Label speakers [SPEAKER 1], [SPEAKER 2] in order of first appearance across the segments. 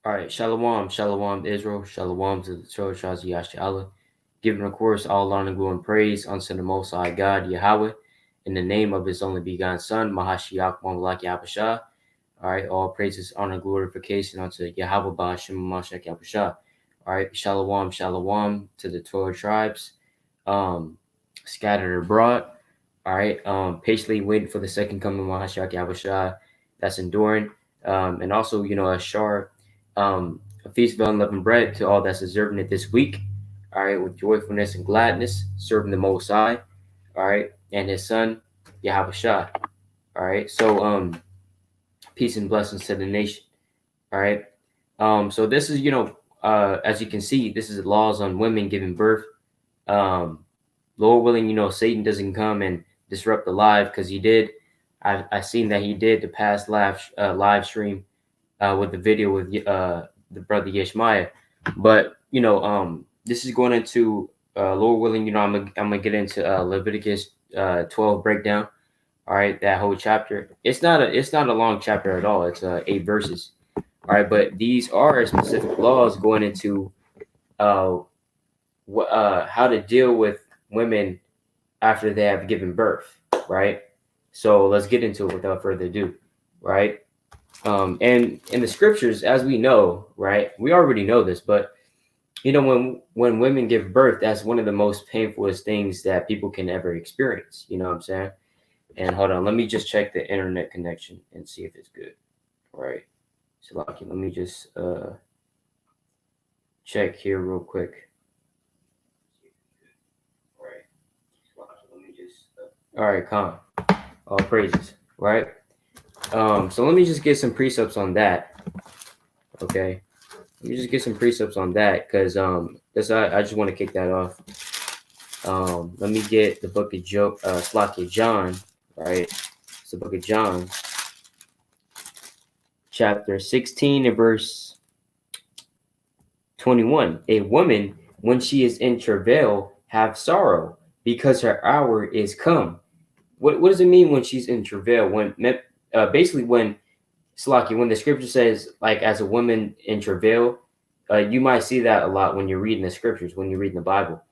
[SPEAKER 1] All right, Shalom, Shalom, Israel, Shalom to the Torah Shaz Yasha, giving, of course, all honor, glory, and praise unto the Most High God, Yahweh, in the name of His only begotten Son, Mahashiach, Mamalak Yahweh. All right, all praises, honor, glorification unto Yahweh, Ba'ashem, Mashiach Yahweh. All right, Shalom, Shalom to the 12 tribes, scattered abroad. All right, patiently waiting for the second coming of Mahashiach Yahweh. That's enduring, and also, a shar. A feast of unleavened bread to all that's observing it this week. All right, with joyfulness and gladness, serving the Most High. All right, and His Son, Yahweh Shah. All right, so peace and blessings to the nation. All right, so this is as you can see, this is laws on women giving birth. Um, Lord willing, Satan doesn't come and disrupt the live because he did. I seen that he did the past live stream with the video with the brother Yeshmaya. But this is going into Lord willing, I'm gonna get into Leviticus 12 breakdown. All right, that whole chapter. It's not a long chapter at all. It's 8 verses. All right, but these are specific laws going into uh, how to deal with women after they have given birth. Right. So let's get into it without further ado. Right. And in the scriptures, as we know, right, we already know this, but when women give birth, that's one of the most painfulest things that people can ever experience. You know what I'm saying? And hold on, let me just check the internet connection and see if it's good. All right. So let me just check here real quick. All right. Let me just all right, calm. All praises. Right. So let me just get some precepts on that. Okay. Let me just get some precepts on that because I just want to kick that off. Let me get the book of John, right? It's the book of John, chapter 16 and verse 21. A woman, when she is in travail, have sorrow because her hour is come. What does it mean when she's in travail? Basically when the scripture says, like, as a woman in travail, you might see that a lot when you're reading the scriptures, when you're reading the Bible.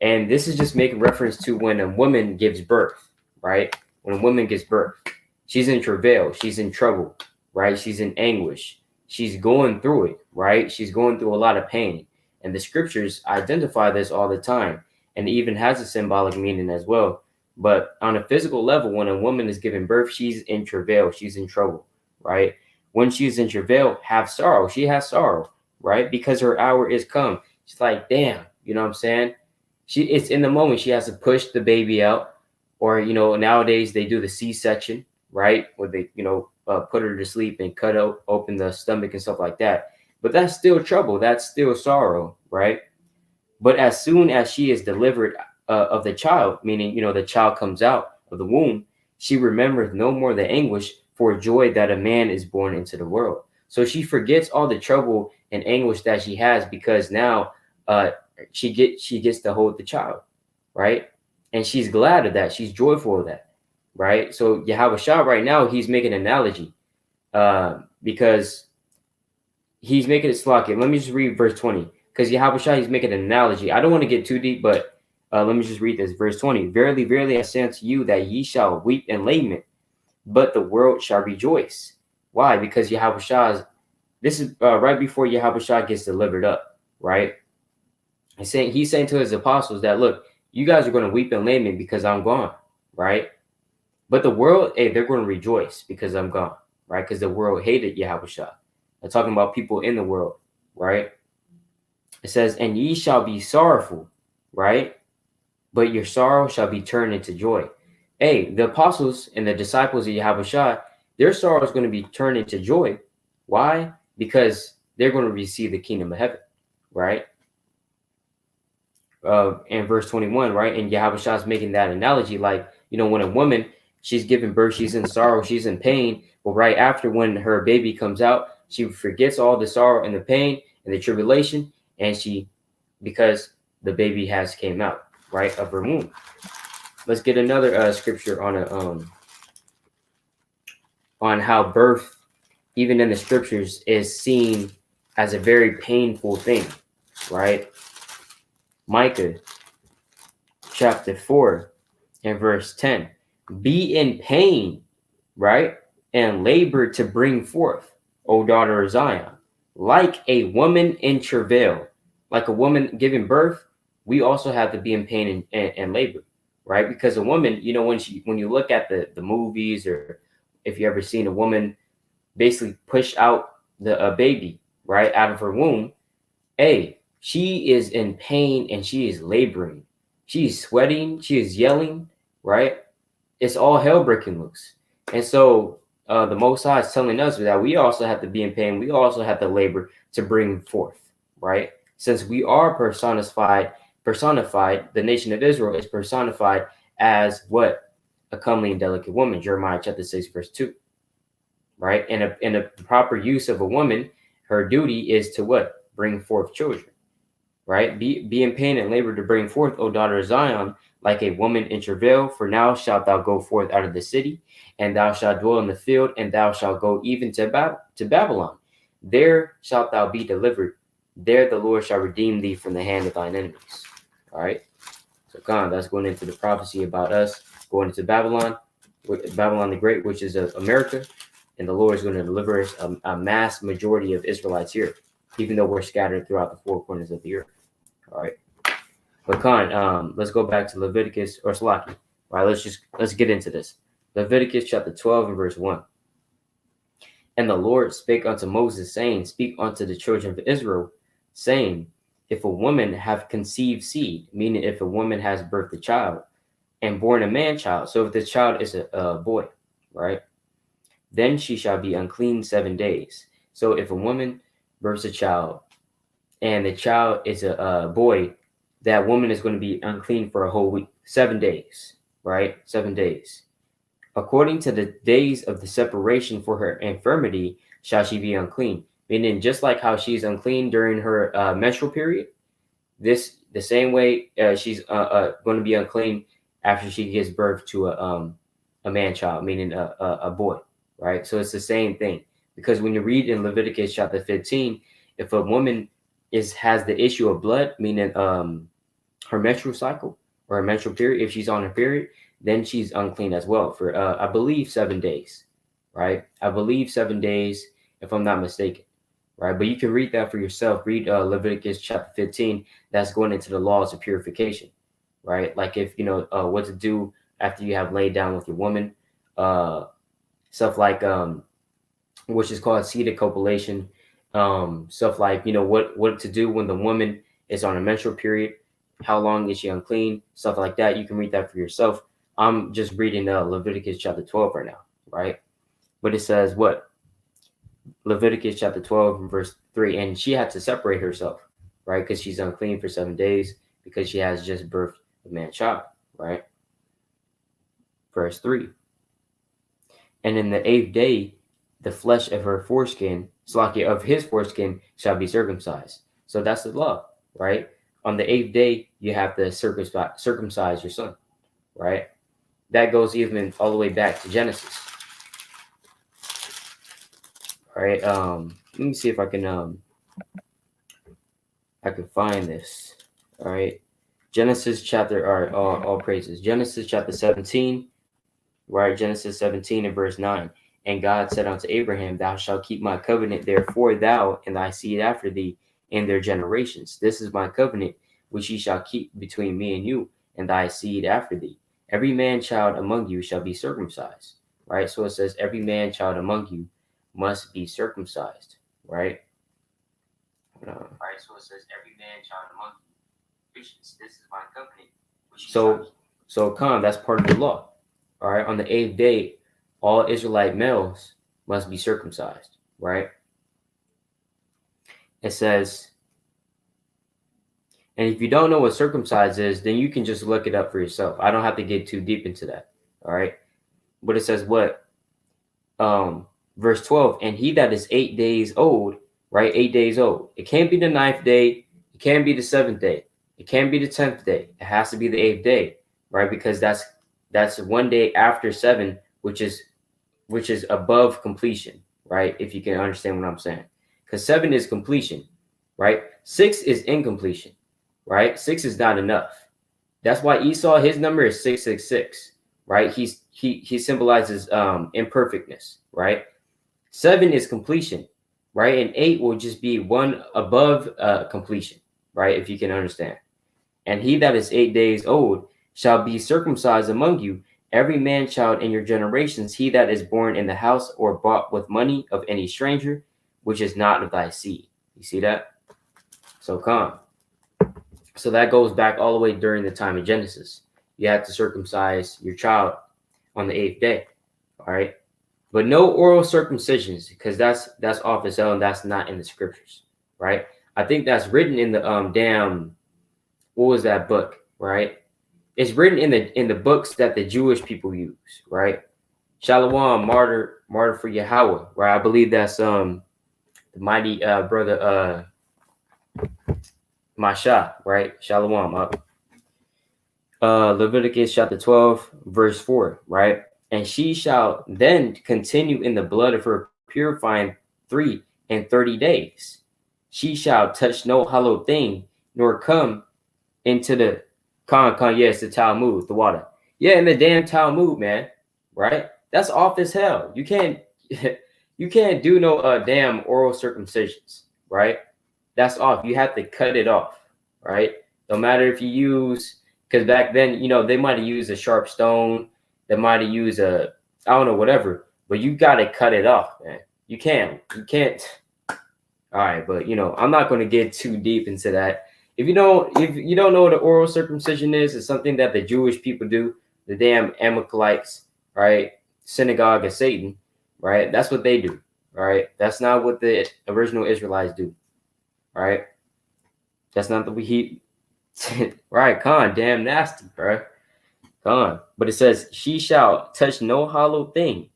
[SPEAKER 1] And this is just making reference to when a woman gives birth, right? When a woman gives birth, she's in travail, she's in trouble, right? She's in anguish. She's going through it, right? She's going through a lot of pain. And the scriptures identify this all the time. And it even has a symbolic meaning as well. But on a physical level, when a woman is giving birth, she's in travail, she's in trouble, right? When she's in travail, have sorrow. She has sorrow, right? Because her hour is come. She's like, damn, you know what I'm saying? It's in the moment she has to push the baby out, or nowadays they do the C-section, right, where they put her to sleep and cut open the stomach and stuff like that. But that's still trouble, that's still sorrow, right? But as soon as she is delivered of the child, meaning the child comes out of the womb, she remembers no more the anguish for joy that a man is born into the world. So she forgets all the trouble and anguish that she has because now she gets to hold the child, right? And she's glad of that. She's joyful of that, right? So Yahweh Shah right now, he's making an analogy because he's making it slaki. Let me just read verse 20 because Yahweh Shah, he's making an analogy. I don't want to get too deep, but let me just read this. Verse 20. Verily, verily, I say unto you that ye shall weep and lament, but the world shall rejoice. Why? Because Yahweh Shah this is right before Yahweh Shah gets delivered up, right? He's saying to his apostles that, look, you guys are going to weep and lament because I'm gone, right? But the world, they're going to rejoice because I'm gone, right? Because the world hated Yahweh Shah. I'm talking about people in the world, right? It says, and ye shall be sorrowful, right? But your sorrow shall be turned into joy. The apostles and the disciples of Yahweh Shah, their sorrow is going to be turned into joy. Why? Because they're going to receive the kingdom of heaven, right? In verse 21, right? And Yahweh Shah is making that analogy, like, when a woman, she's giving birth, she's in sorrow, she's in pain, but right after, when her baby comes out, she forgets all the sorrow and the pain and the tribulation, and because the baby has came out, right, of her womb. Let's get another scripture on how birth, even in the scriptures, is seen as a very painful thing, right? Micah chapter 4 and verse 10. Be in pain, right? And labor to bring forth, O daughter of Zion, like a woman in travail, like a woman giving birth. We also have to be in pain and labor, right? Because a woman, you know, when you look at the movies, or if you ever seen a woman basically push out a baby right out of her womb, hey, she is in pain and she is laboring. She's sweating, she is yelling, right? It's all hell breaking loose. And so the Most High is telling us that we also have to be in pain. We also have to labor to bring forth, right? Since we are personified, the nation of Israel is personified as what? A comely and delicate woman, Jeremiah chapter 6, verse 2, right? And a proper use of a woman, her duty is to what? Bring forth children, right? Be in pain and labor to bring forth, O daughter of Zion, like a woman in travail. For now shalt thou go forth out of the city, and thou shalt dwell in the field, and thou shalt go even to Babylon. There shalt thou be delivered. There the Lord shall redeem thee from the hand of thine enemies. All right. So that's going into the prophecy about us going into Babylon the Great, which is America, and the Lord is going to deliver us a mass majority of Israelites here, even though we're scattered throughout the four corners of the earth. All right. But let's go back to Leviticus or Salaki. All right, let's get into this. Leviticus chapter 12 and verse 1. And the Lord spake unto Moses, saying, Speak unto the children of Israel, saying, If a woman have conceived seed, meaning if a woman has birthed a child and born a man child, so if the child is a boy, right, then she shall be unclean 7 days. So if a woman births a child and the child is a boy, that woman is going to be unclean for a whole week, 7 days, right? 7 days. According to the days of the separation for her infirmity, shall she be unclean. Meaning, just like how she's unclean during her menstrual period, the same way she's going to be unclean after she gives birth to a man child, meaning a boy, right? So it's the same thing. Because when you read in Leviticus chapter 15, if a woman has the issue of blood, meaning her menstrual cycle or her menstrual period, if she's on her period, then she's unclean as well for I believe 7 days, right? I believe 7 days, if I'm not mistaken, right? But you can read that for yourself. Read Leviticus chapter 15. That's going into the laws of purification, right? Like if you know what to do after you have laid down with your woman, stuff like which is called seeded copulation, stuff like what to do when the woman is on a menstrual period, how long is she unclean, stuff like that. You can read that for yourself. I'm just reading Leviticus chapter 12 right now, right? But it says what? Leviticus chapter 12 verse 3, and she had to separate herself, right? Because she's unclean for 7 days because she has just birthed a man child, right? Verse 3. And in the 8th day, the flesh of her foreskin, of his foreskin, shall be circumcised. So that's the law, right? On the 8th day, you have to circumcise your son, right? That goes even all the way back to Genesis. All right. Let me see if I can find this. All right. Genesis chapter, all praises. Genesis chapter 17, right? Genesis 17 and verse 9. And God said unto Abraham, Thou shalt keep my covenant, therefore thou and thy seed after thee in their generations. This is my covenant, which ye shall keep between me and you and thy seed after thee. Every man child among you shall be circumcised, right? So it says every man child among you must be circumcised, right? Right. So it says every man child among you. This is my covenant. So that's part of the law. All right. On the 8th day, all Israelite males must be circumcised, right? It says, and if you don't know what circumcised is, then you can just look it up for yourself. I don't have to get too deep into that. All right. But it says what? Verse 12, and he that is 8 days old, right? 8 days old. It can't be the 9th day. It can't be the 7th day. It can't be the 10th day. It has to be the 8th day, right? Because that's 1 day after 7, which is above completion, right? If you can understand what I'm saying. because 7 is completion, right? 6 is incompletion, right? 6 is not enough. That's why Esau, his number is 666, right? He symbolizes imperfectness, right? 7 is completion, right? And 8 will just be one above completion, right? If you can understand. And he that is 8 days old shall be circumcised among you, every man child in your generations, he that is born in the house or bought with money of any stranger, which is not of thy seed. You see that? So come. So that goes back all the way during the time of Genesis. You have to circumcise your child on the 8th day. All right. But no oral circumcisions, because that's off its own. That's not in the scriptures. Right. I think that's written in the what was that book? Right. It's written in the books that the Jewish people use. Right. Shalom, martyr for Yahweh. Right. I believe that's the mighty brother Masha, right? Shalom up. Leviticus chapter 12, verse 4, right? And she shall then continue in the blood of her purifying 3 and 30 days. She shall touch no hollow thing, nor come into the yes, the Talmud, the water. Yeah, in the damn Talmud, man. Right? That's off as hell. You can't do no damn oral circumcisions, right? That's off. You have to cut it off, right? No matter if you use, because back then, they might have used a sharp stone. They might have used I don't know, whatever. But you got to cut it off, man. You can't. All right, but I'm not going to get too deep into that. If you don't know what an oral circumcision is, it's something that the Jewish people do. The damn Amalekites, right? Synagogue of Satan, right? That's what they do, right? That's not what the original Israelites do. Right, that's not the he. Right, con, damn nasty, bro. Con, but it says she shall touch no hollow thing,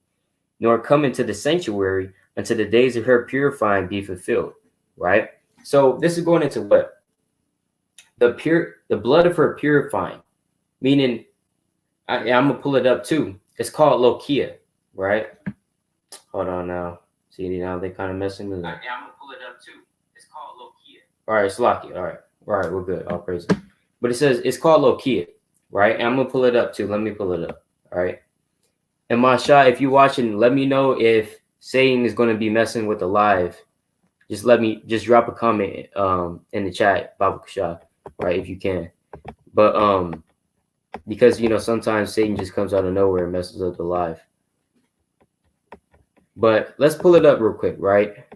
[SPEAKER 1] nor come into the sanctuary until the days of her purifying be fulfilled. Right. So this is going into what the blood of her purifying, meaning I'm gonna pull it up too. It's called lokia, right? Hold on now. See now they kind of messing with it. I'm gonna pull it up too. All right, Slocky. All right, we're good. All praise. But it says it's called lokia, right? And I'm gonna pull it up too. Let me pull it up. All right. And Masha, if you're watching, let me know if Satan is gonna be messing with the live. Just drop a comment in the chat, Baba Kasha, right? If you can. But because sometimes Satan just comes out of nowhere and messes up the live. But let's pull it up real quick, right?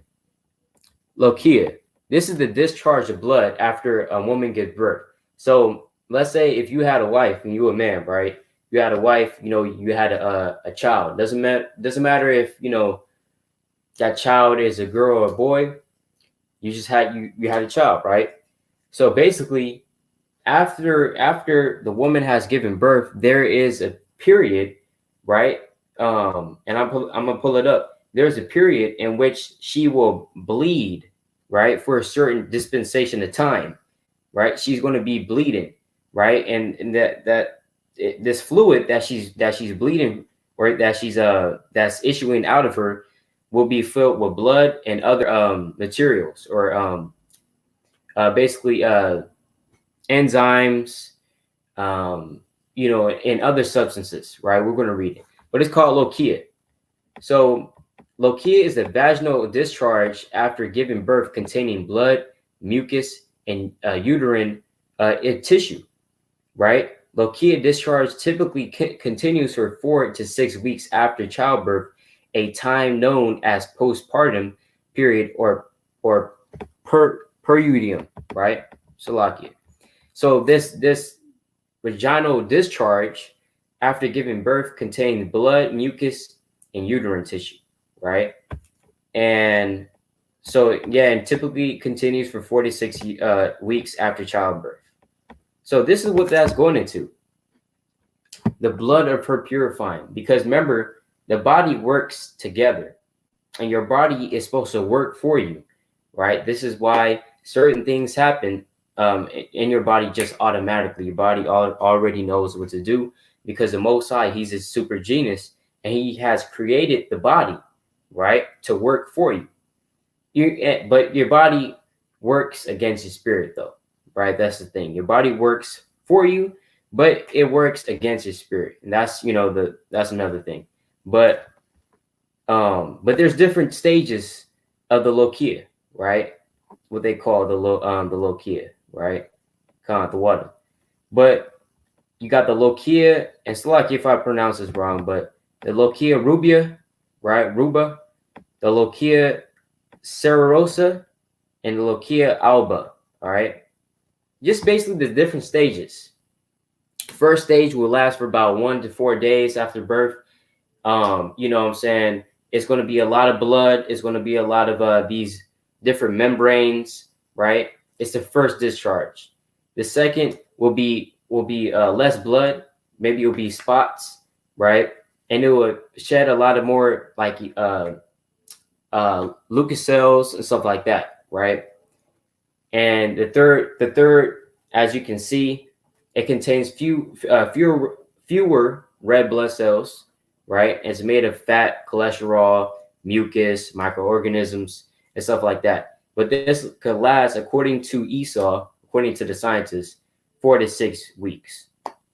[SPEAKER 1] Lokia. This is the discharge of blood after a woman gives birth. So let's say if you had a wife and you were a man, right? You had a wife, you had a child. Doesn't matter if that child is a girl or a boy. You just had you had a child, right? So basically, after the woman has given birth, there is a period, right? And I'm gonna pull it up. There's a period in which she will bleed, right, for a certain dispensation of time, right? She's going to be bleeding, right? And this fluid that she's bleeding, or that's issuing out of her, will be filled with blood and other materials, or basically enzymes, and other substances, right? We're going to read it, but it's called lokia. So lokia is a vaginal discharge after giving birth containing blood, mucus, and uterine tissue, right? Lokia discharge typically continues for 4 to 6 weeks after childbirth, a time known as postpartum period or periodium, right? Salakia. So this vaginal discharge after giving birth contains blood, mucus, and uterine tissue, right? And so and typically continues for 4 to 6 weeks after childbirth. So this is what that's going into. The blood of her purifying, because remember, the body works together, and your body is supposed to work for you, right? This is why certain things happen in your body just automatically. Your body already knows what to do, because the Most High, he's a super genius, and he has created the body, right, to work for you. but your body works against your spirit, though, right? That's the thing. Your body works for you, but it works against your spirit, and that's that's another thing. But there's different stages of the lokia, right? What they call the lokia, right? Kind of the water. But you got the lokia, and Slack if I pronounce this wrong, but the lokia rubia, right? Ruba, the lokia cererosa, and the lokia alba. All right, just basically the different stages. First stage will last for about 1 to 4 days after birth. You know what I'm saying? It's going to be a lot of blood. It's going to be a lot of these different membranes, right? It's the first discharge. The second will be less blood. Maybe it'll be spots, right? And it will shed a lot of more like Lucas cells and stuff like that, right? And the third, as you can see, it contains fewer red blood cells, right? It's made of fat, cholesterol, mucus, microorganisms, and stuff like that. But this could last, according to Esau, according to the scientists, 4 to 6 weeks.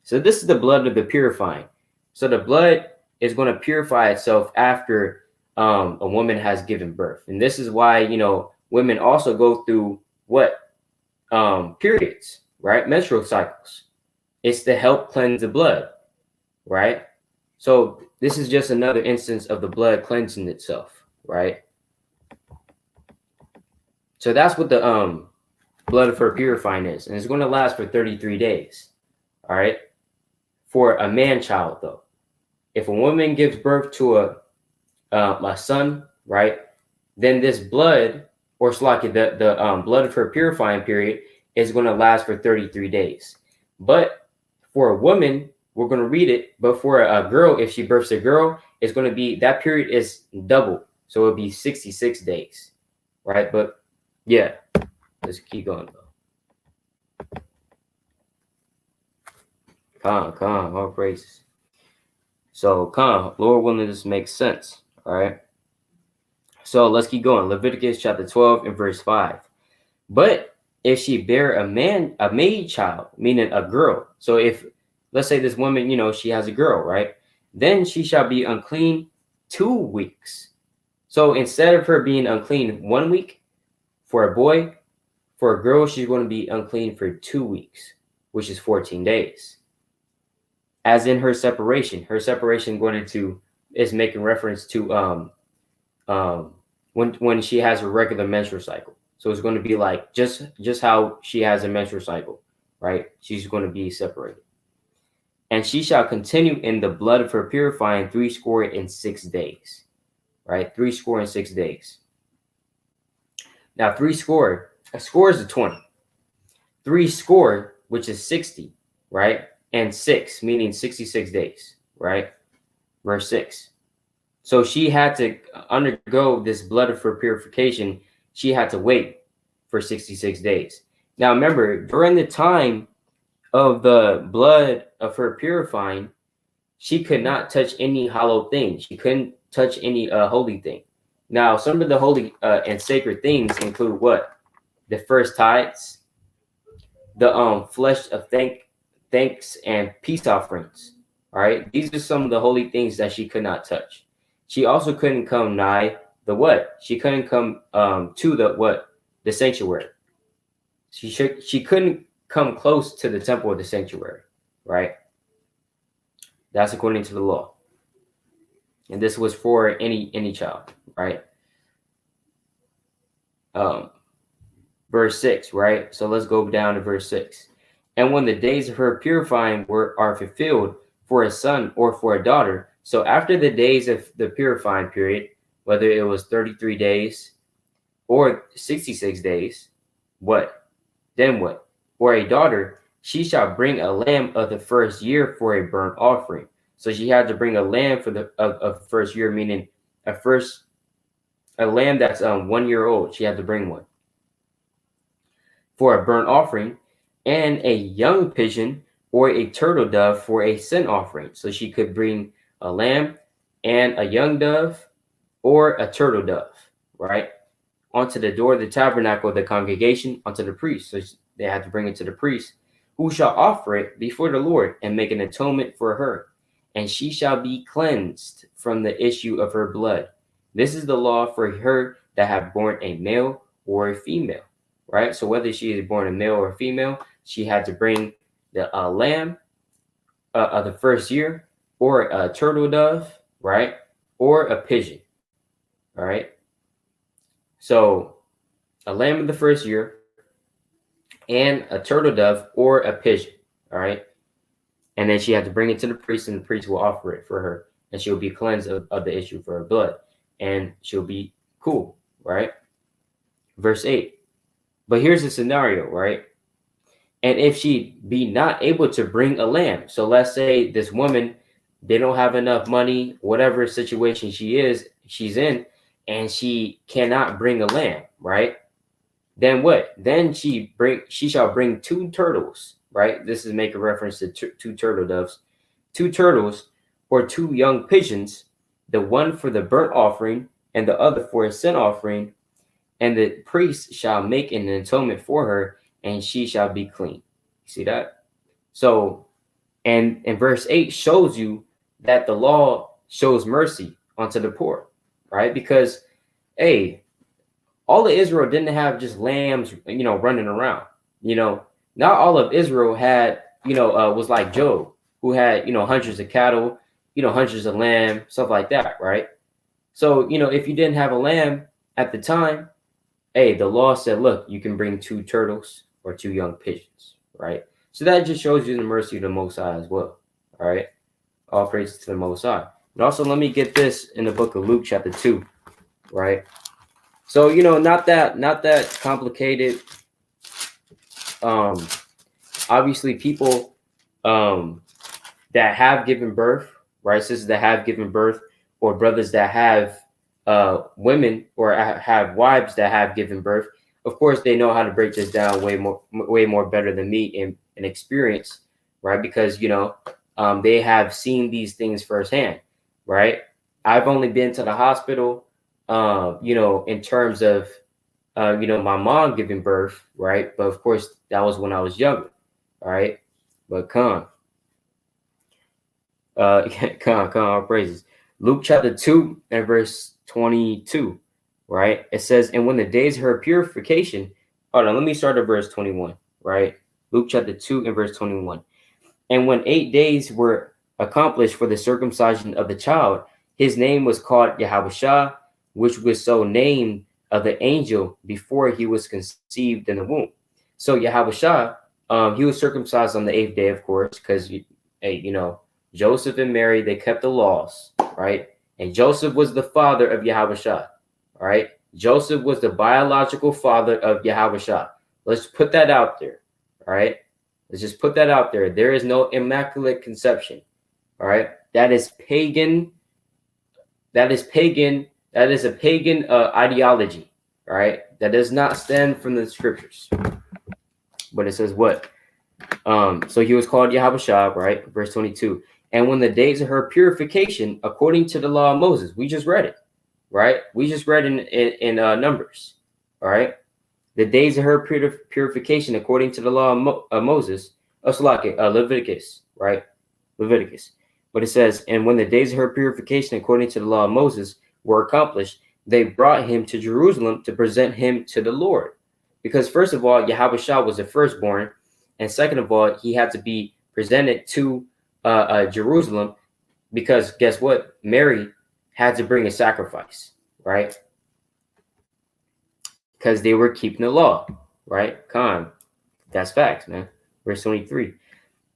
[SPEAKER 1] So this is the blood of the purifying. So the blood is going to purify itself after a woman has given birth. And this is why, women also go through what? Periods, right? Menstrual cycles. It's to help cleanse the blood, right? So this is just another instance of the blood cleansing itself, right? So that's what the blood for purifying is. And it's going to last for 33 days, all right? For a man-child, though. If a woman gives birth to a son, right, then this blood, or the blood of her purifying period is going to last for 33 days. But for a woman, we're going to read it. But for a girl, if she births a girl, it's going to be, that period is double. So it'll be 66 days, right? But yeah, let's keep going, though. Calm, all praises. So calm, Lord willing, this makes sense, all right? So let's keep going. Leviticus chapter 12 and verse 5. But if she bear a maid child, meaning a girl. So if, let's say this woman, she has a girl, right? Then she shall be unclean 2 weeks. So instead of her being unclean 1 week for a boy, for a girl, she's going to be unclean for 2 weeks, which is 14 days. As in her separation is making reference to when she has a regular menstrual cycle. So it's going to be like just how she has a menstrual cycle, right? She's going to be separated. And she shall continue in the blood of her purifying 66 days, right? 66 days. Now, a score is a 20. 60, which is 60, right? And 6, meaning 66 days, right? Verse 6. So she had to undergo this blood of her purification. She had to wait for 66 days. Now, remember, during the time of the blood of her purifying, she could not touch any hollow thing. She couldn't touch any holy thing. Now, some of the holy and sacred things include what? The first tithes, the flesh of thanks and peace offerings. All right, these are some of the holy things that she could not touch. She also couldn't come nigh the what? She couldn't come to the what? The sanctuary. She couldn't come close to the temple of the sanctuary, right? That's according to the law. And this was for any child, right? Verse 6, right? So let's go down to verse 6. And when the days of her purifying are fulfilled for a son or for a daughter, so after the days of the purifying period, whether it was 33 days or 66 days, what? Then what? For a daughter, she shall bring a lamb of the first year for a burnt offering. So she had to bring a lamb for of first year, meaning a lamb that's 1 year old. She had to bring one for a burnt offering, and a young pigeon or a turtle dove for a sin offering. So she could bring a lamb and a young dove or a turtle dove, right? onto the door of the tabernacle of the congregation unto the priest. So they had to bring it to the priest, who shall offer it before the Lord and make an atonement for her, and she shall be cleansed from the issue of her blood. This is the law for her that have born a male or a female, right? So whether she is born a male or a female, she had to bring the lamb of the first year, or a turtle dove, right? Or a pigeon, all right? So a lamb of the first year and a turtle dove or a pigeon, all right? And then she had to bring it to the priest, and the priest will offer it for her, and she'll be cleansed of the issue for her blood, and she'll be cool, right? Verse 8. But here's the scenario, right? And if she be not able to bring a lamb, so let's say this woman, they don't have enough money, whatever situation she's in, and she cannot bring a lamb, right? Then what? Then she shall bring 2 turtles, right? This is make a reference to 2 turtle doves, 2 turtles or 2 young pigeons, the one for the burnt offering and the other for a sin offering, and the priest shall make an atonement for her, and she shall be clean. You see that? So, and verse 8 shows you that the law shows mercy unto the poor, right? Because, hey, all of Israel didn't have just lambs, running around. Not all of Israel had, was like Job, who had, hundreds of cattle, hundreds of lamb, stuff like that, right? So, if you didn't have a lamb at the time, hey, the law said, look, you can bring 2 turtles or 2 young pigeons, right? So that just shows you the mercy of the Most High as well, all right? All praises to the Most High. And also, let me get this in the book of Luke, chapter 2, right? So, not that complicated. Obviously, people that have given birth, right? Sisters that have given birth, or brothers that have women or have wives that have given birth, of course, they know how to break this down way more better than me in experience, right? Because they have seen these things firsthand, right? I've only been to the hospital, in terms of my mom giving birth, right? But of course, that was when I was younger, all right? But all praises. Luke chapter 2 and verse 22, right? It says, and when the days of her purification, hold on, let me start at verse 21, right? Luke chapter 2 and verse 21. And when 8 days were accomplished for the circumcision of the child, his name was called Yahushua, which was so named of the angel before he was conceived in the womb. So Yahushua, he was circumcised on the 8th day, of course, because Joseph and Mary, they kept the laws, right? And Joseph was the father of Yahushua, all right? Joseph was the biological father of Yahushua. Let's put that out there, all right? Let's just put that out there. There is no immaculate conception, all right? That is pagan. That is pagan. That is a pagan ideology, all right? That does not stem from the scriptures. But it says what? So he was called Yahushua, right? Verse 22. And when the days of her purification, according to the law of Moses, we just read it, right? We just read in Numbers, all right? The days of her purification, according to the law of Moses, Leviticus, right? Leviticus. But it says, and when the days of her purification, according to the law of Moses, were accomplished, they brought him to Jerusalem to present him to the Lord. Because first of all, Yahushua was the firstborn, and second of all, he had to be presented to Jerusalem, because guess what? Mary had to bring a sacrifice, right? Because they were keeping the law, right? That's facts, man. Verse 23.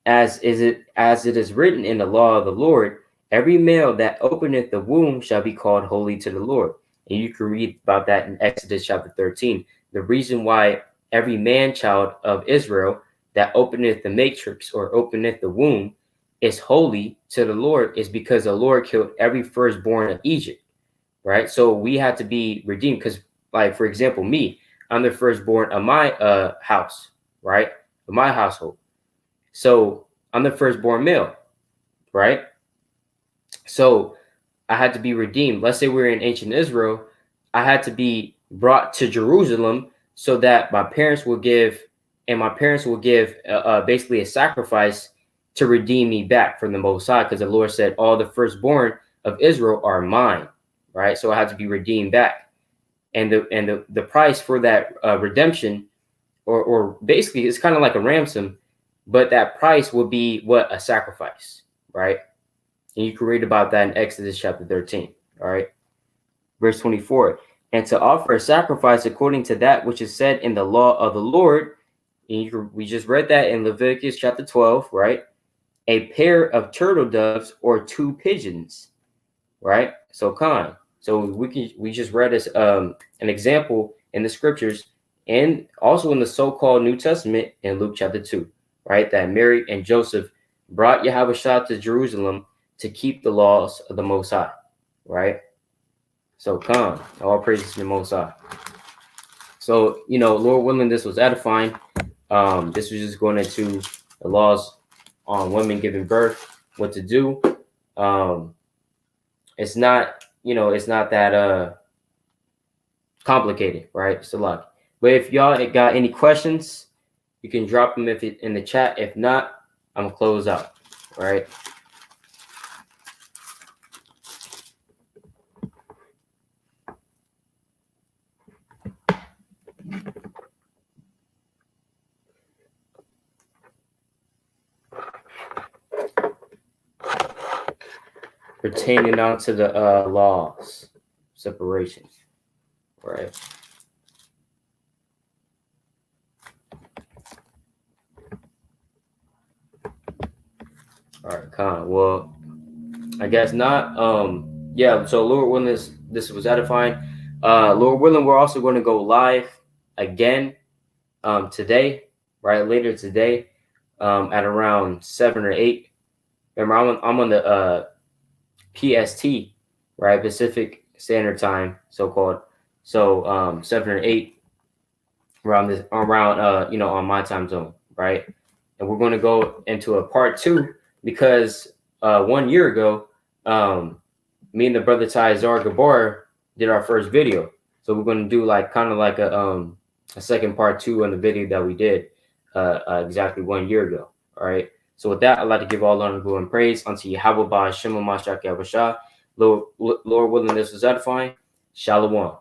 [SPEAKER 1] As it is written in the law of the Lord, every male that openeth the womb shall be called holy to the Lord. And you can read about that in Exodus chapter 13. The reason why every man child of Israel that openeth the matrix or openeth the womb is holy to the Lord is because the Lord killed every firstborn of Egypt, right? So we had to be redeemed because, like, for example, me, I'm the firstborn of my house, right? Of my household. So I'm the firstborn male, right? So I had to be redeemed. Let's say we're in ancient Israel. I had to be brought to Jerusalem, so that my parents will give basically a sacrifice to redeem me back from the Most High, because the Lord said all the firstborn of Israel are mine, right? So I had to be redeemed back, and the price for that redemption, or basically it's kind of like a ransom, but that price will be what? A sacrifice, right? And you can read about that in Exodus chapter 13, all right? Verse 24, and to offer a sacrifice according to that which is said in the law of the Lord. And we just read that in Leviticus chapter 12, right? A pair of turtle doves or 2 pigeons, right? So we just read as an example in the scriptures, and also in the so-called New Testament in Luke chapter 2, right? That Mary and Joseph brought Yahushua to Jerusalem to keep the laws of the Most High, right? So all praises to the Most High. So, Lord willing, this was edifying. This was just going into the laws on women giving birth, what to do. It's not that complicated, right? So like, but if y'all got any questions, you can drop them in the chat. If not, I'm gonna close out. All right. Pertaining on to the laws, separation, right? All right, well, I guess not. Yeah, so Lord willing, this was edifying. Lord willing, we're also going to go live again today, right? Later today, at around 7 or 8. Remember, I'm on the PST, right? Pacific Standard Time, so-called. So 7 or 8 around on my time zone, right? And we're going to go into a part 2, because 1 year ago, me and the brother Tyzar Gabar did our first video. So we're going to do kind of like a second part 2 on the video that we did exactly 1 year ago. All right. So with that, I'd like to give all honor, glory, and praise unto Yahweh Ba Shem Mashak Yahweh. Lord willing, this was edifying. Shalom.